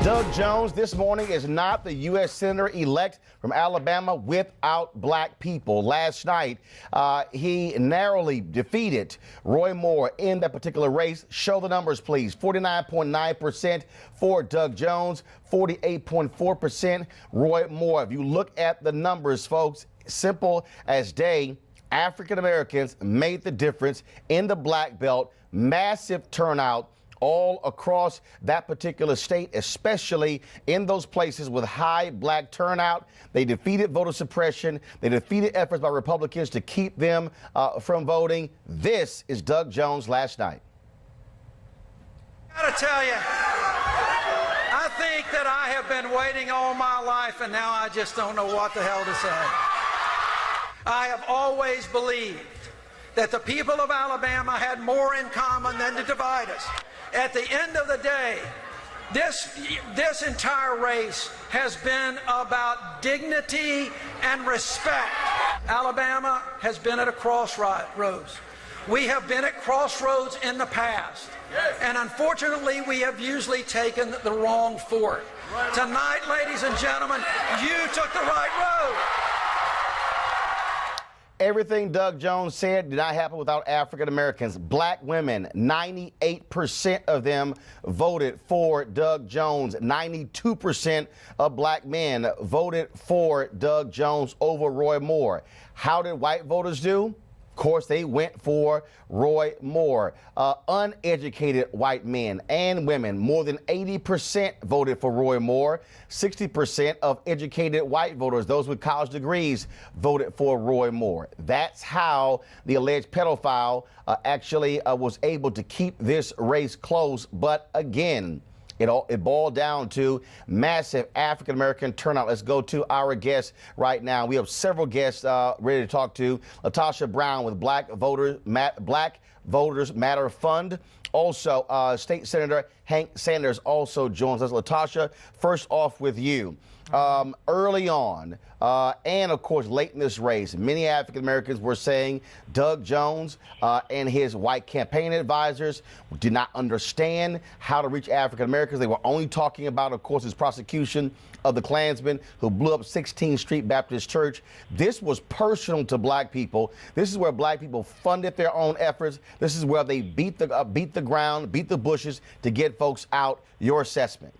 Doug Jones this morning is not the U.S. Senator-elect from Alabama without black people. Last night, he narrowly defeated Roy Moore in that particular race. Show the numbers, please. 49.9% for Doug Jones, 48.4% Roy Moore. If you look at the numbers, folks, simple as day, African Americans made the difference in the black belt. Massive turnout all across that particular state, especially in those places with high black turnout. They defeated voter suppression. They defeated efforts by Republicans to keep them from voting. This is Doug Jones last night. I gotta tell you, I think that I have been waiting all my life, and now I just don't know what the hell to say. I have always believed that the people of Alabama had more in common than to divide us. At the end of the day, this entire race has been about dignity and respect. Alabama has been at a crossroads. We have been at crossroads in the past, and unfortunately, we have usually taken the wrong fork. Tonight, ladies and gentlemen, you took the right road. Everything Doug Jones said did not happen without African Americans. Black women, 98% of them voted for Doug Jones. 92% of black men voted for Doug Jones over Roy Moore. How did white voters do? Of course, they went for Roy Moore. Uneducated white men and women, more than 80% voted for Roy Moore. 60% of educated white voters, those with college degrees, voted for Roy Moore. That's how the alleged pedophile actually was able to keep this race close. But again, it boiled down to massive African-American turnout. Let's go to our guests right now. We have several guests ready to talk to. Latasha Brown with Black Voters Matter Fund. Also, State Senator Hank Sanders also joins us. Latasha, first off with you. Early on, and of course late in this race, many African Americans were saying Doug Jones and his white campaign advisors did not understand how to reach African Americans. They were only talking about, of course, his prosecution of the Klansman who blew up 16th Street Baptist Church. This was personal to black people. This is where black people funded their own efforts. This is where they beat the ground, beat the bushes to get folks out. Your assessment?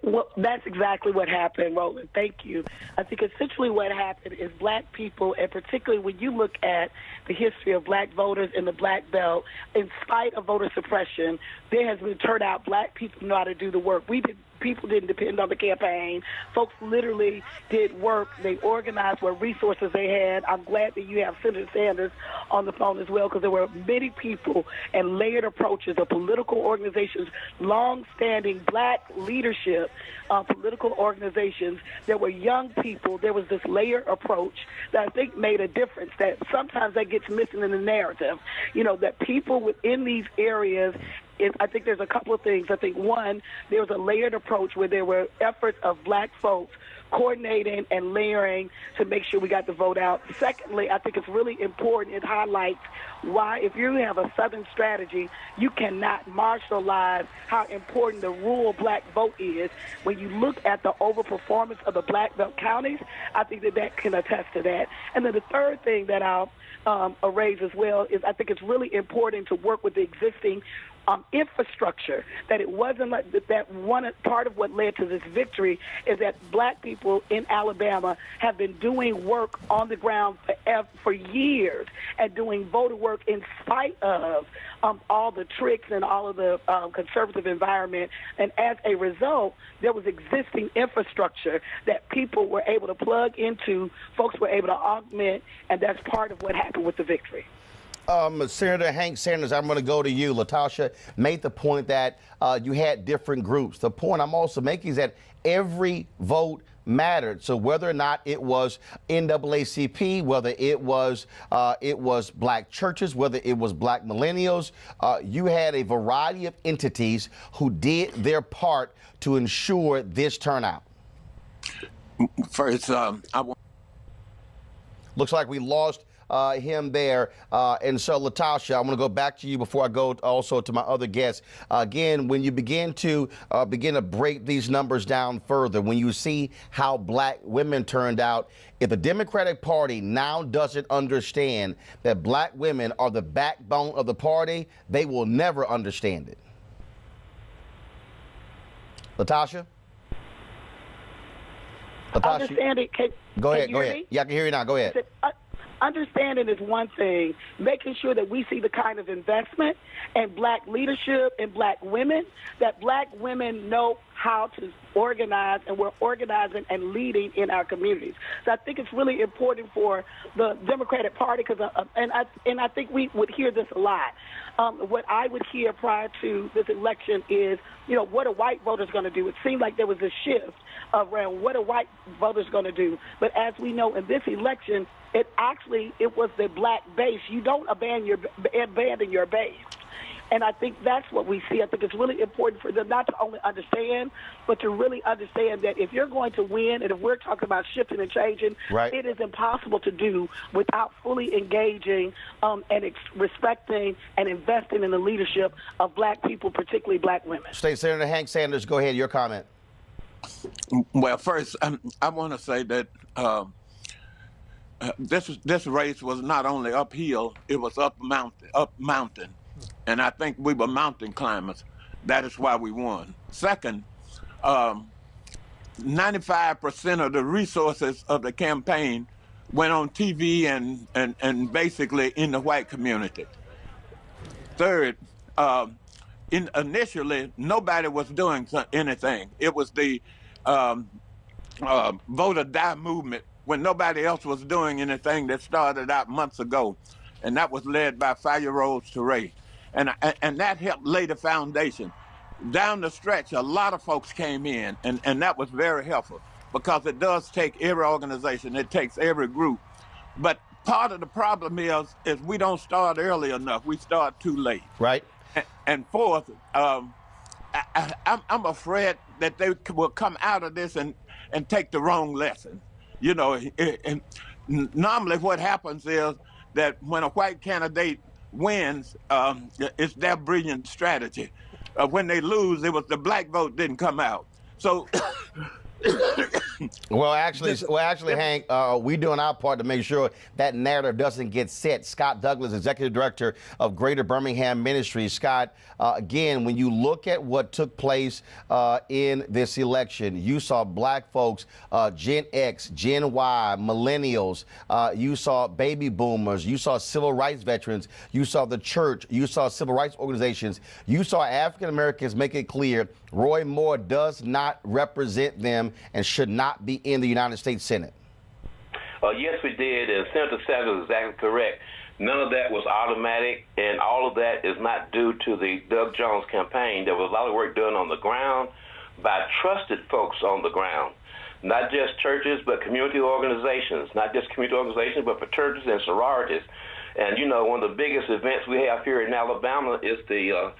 Well, that's exactly what happened, Roland. Thank you. I think essentially what happened is black people, and particularly when you look at the history of black voters in the black belt, in spite of voter suppression, there has been turnout. Black people know how to do the work. People didn't depend on the campaign. Folks literally did work. They organized what resources they had. I'm glad that you have Senator Sanders on the phone as well, because there were many people and layered approaches of political organizations, long-standing black leadership, political organizations. There were young people. There was this layered approach that I think made a difference, that sometimes that gets missing in the narrative. You know, that people within these areas, I think there's a couple of things. I think, one, there was a layered approach where there were efforts of black folks coordinating and layering to make sure we got the vote out. Secondly, I think it's really important. It highlights why, if you have a Southern strategy, you cannot marginalize how important the rural black vote is. When you look at the overperformance of the black belt counties, I think that can attest to that. And then the third thing that I'll raise as well is I think it's really important to work with the existing infrastructure, that it wasn't like that. One part of what led to this victory is that black people in Alabama have been doing work on the ground for years and doing voter work in spite of all the tricks and all of the conservative environment. And as a result, there was existing infrastructure that people were able to plug into, folks were able to augment, and that's part of what happened with the victory. Senator Hank Sanders, I'm going to go to you. Latasha made the point that you had different groups. The point I'm also making is that every vote mattered. So whether or not it was NAACP, whether it was black churches, whether it was black millennials, you had a variety of entities who did their part to ensure this turnout. First, looks like we lost him there. And so, Latasha, I'm going to go back to you before I go also to my other guests. Again, when you begin to break these numbers down further, when you see how black women turned out, if the Democratic Party now doesn't understand that black women are the backbone of the party, they will never understand it. Latasha? Understanding. Go ahead. Yeah, I can hear you now. Go ahead. Understanding is one thing. Making sure that we see the kind of investment in black leadership and black women, that black women know how to organize, and we're organizing and leading in our communities. So I think it's really important for the Democratic Party, because and I think we would hear this a lot. What I would hear prior to this election is, what are white voters going to do? It seemed like there was a shift around what are white voters going to do. But as we know, in this election, it was the black base. You don't abandon your base. And I think that's what we see. I think it's really important for them not to only understand, but to really understand that if you're going to win, and if we're talking about shifting and changing, right, it is impossible to do without fully engaging and respecting and investing in the leadership of black people, particularly black women. State Senator Hank Sanders, go ahead. Your comment. Well, first, I want to say that this race was not only uphill, it was up mountain. And I think we were mountain climbers. That is why we won. Second, 95% of the resources of the campaign went on TV and basically in the white community. Third, initially, nobody was doing anything. It was the vote or die movement, when nobody else was doing anything, that started out months ago. And that was led by 5-year-old Teray. And that helped lay the foundation. Down the stretch, a lot of folks came in, and that was very helpful, because it does take every organization, it takes every group. But part of the problem is we don't start early enough. We start too late. Right. And fourth, I'm afraid that they will come out of this and take the wrong lesson. And normally what happens is that when a white candidate wins, it's their brilliant strategy. When they lose, it was the black vote didn't come out. So, well, actually, Hank, we're doing our part to make sure that narrative doesn't get set. Scott Douglas, Executive Director of Greater Birmingham Ministries. Scott, again, when you look at what took place in this election, you saw black folks, Gen X, Gen Y, millennials, you saw baby boomers, you saw civil rights veterans, you saw the church, you saw civil rights organizations, you saw African Americans make it clear Roy Moore does not represent them and should not be in the United States Senate. Yes, we did, and Senator Sanders is exactly correct. None of that was automatic, and all of that is not due to the Doug Jones campaign. There was a lot of work done on the ground by trusted folks on the ground, not just churches, but community organizations, not just community organizations, but fraternities and sororities. And, one of the biggest events we have here in Alabama is the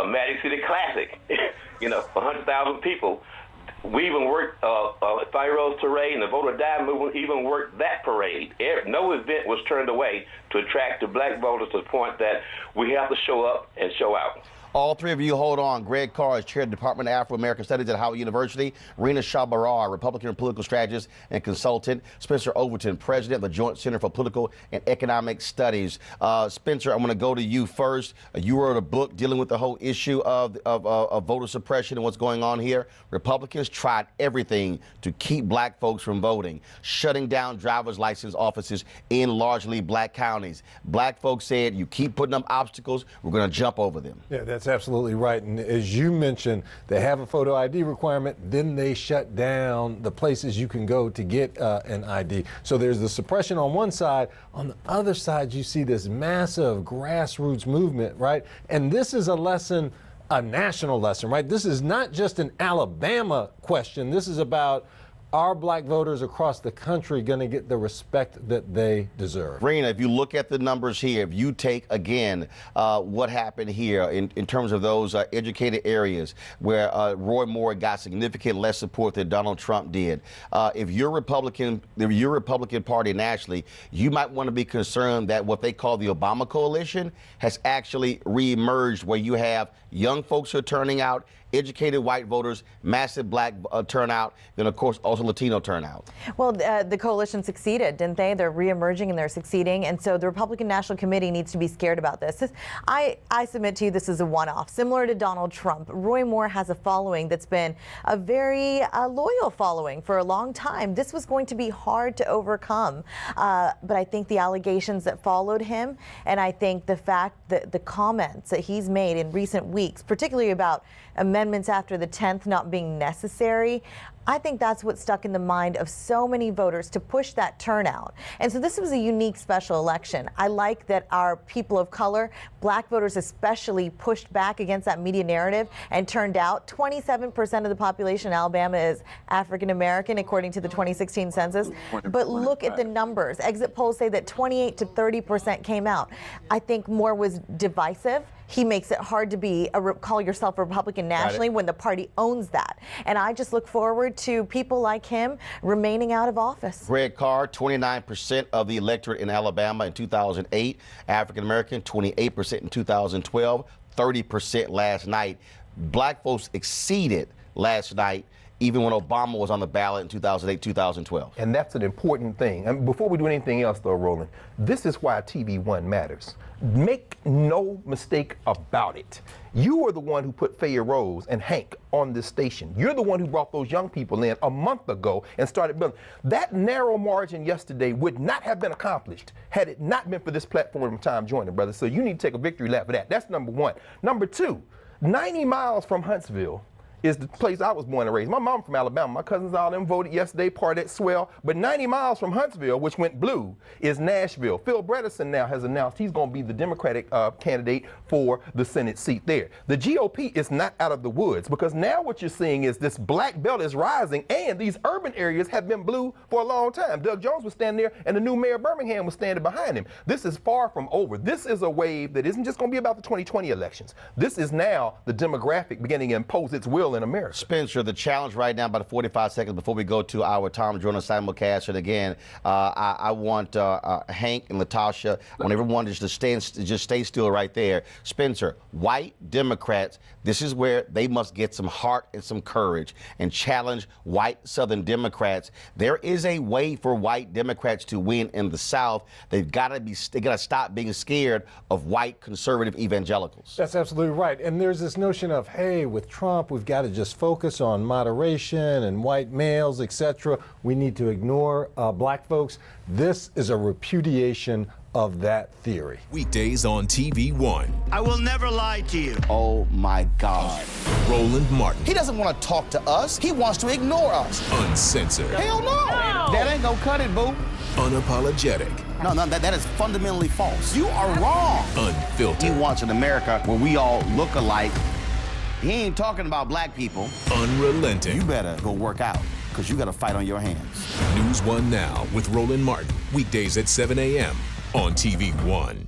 Magic City Classic, 100,000 people. We even worked 5-year-old Teray and the vote or die movement even worked that parade. No event was turned away to attract the black voters to the point that we have to show up and show out. All three of you hold on. Greg Carr is chair of the Department of Afro-American Studies at Howard University. Rena Shabarar, Republican political strategist and consultant. Spencer Overton, president of the Joint Center for Political and Economic Studies. Spencer, I'm going to go to you first. You wrote a book dealing with the whole issue of voter suppression and what's going on here. Republicans tried everything to keep black folks from voting, shutting down driver's license offices in largely black counties. Black folks said, you keep putting up obstacles, we're going to jump over them. Yeah, that's absolutely right. And as you mentioned, they have a photo ID requirement, then they shut down the places you can go to get an ID. So there's the suppression on one side. On the other side, you see this massive grassroots movement, right? And this is a lesson, a national lesson, right? This is not just an Alabama question. This is about are black voters across the country going to get the respect that they deserve? Rena, if you look at the numbers here, if you take again what happened here in terms of those educated areas where Roy Moore got significant less support than Donald Trump did, if you're Republican Party nationally, you might want to be concerned that what they call the Obama coalition has actually reemerged, where you have young folks who are turning out, educated white voters, massive black turnout, then of course also Latino turnout. Well, the coalition succeeded, didn't they? They're reemerging and they're succeeding, and so the Republican National Committee needs to be scared about this. I submit to you this is a one-off, similar to Donald Trump. Roy Moore has a following that's been a very loyal following for a long time. This was going to be hard to overcome, but I think the allegations that followed him, and I think the fact that the comments that he's made in recent weeks, particularly about amendments after the 10th not being necessary, I think that's what stuck in the mind of so many voters to push that turnout. And so this was a unique special election. I like that our people of color, black voters especially, pushed back against that media narrative and turned out. 27% of the population in Alabama is African American, according to the 2016 census. But look at the numbers. Exit polls say that 28 to 30% came out. I think Moore was divisive. He makes it hard to call yourself a Republican nationally when the party owns that. And I just look forward to people like him remaining out of office. Greg Carr, 29% of the electorate in Alabama in 2008, African American, 28% in 2012, 30% last night. Black folks exceeded last night, even when Obama was on the ballot in 2008, 2012. And that's an important thing. And before we do anything else, though, Roland, this is why TV1 matters. Make no mistake about it. You are the one who put Faya Rose and Hank on this station. You're the one who brought those young people in a month ago and started building. That narrow margin yesterday would not have been accomplished had it not been for this platform time joining, brother. So you need to take a victory lap for that. That's number one. Number two, 90 miles from Huntsville is the place I was born and raised. My mom from Alabama. My cousins all them voted yesterday, part of that swell. But 90 miles from Huntsville, which went blue, is Nashville. Phil Bredesen now has announced he's going to be the Democratic candidate for the Senate seat there. The GOP is not out of the woods, because now what you're seeing is this black belt is rising, and these urban areas have been blue for a long time. Doug Jones was standing there, and the new mayor of Birmingham was standing behind him. This is far from over. This is a wave that isn't just going to be about the 2020 elections. This is now the demographic beginning to impose its will in America. Spencer, the challenge right now, about 45 seconds before we go to our Tom Jordan simulcast. And again, I want Hank and Latasha, I want everyone to just stay still right there. Spencer, white Democrats, this is where they must get some heart and some courage and challenge white Southern Democrats. There is a way for white Democrats to win in the South. They got to stop being scared of white conservative evangelicals. That's absolutely right. And there's this notion of, hey, with Trump, we've got to just focus on moderation and white males, etc. We need to ignore black folks. This is a repudiation of that theory. Weekdays on TV1. I will never lie to you. Oh my God. Roland Martin. He doesn't want to talk to us. He wants to ignore us. Uncensored. Hell no. That ain't gonna cut it, boo. Unapologetic. No, that is fundamentally false. You are wrong. Unfiltered. He wants an America where we all look alike. He ain't talking about black people. Unrelenting. You better go work out, because you got a fight on your hands. NewsOne Now with Roland Martin. Weekdays at 7 a.m. on TV1.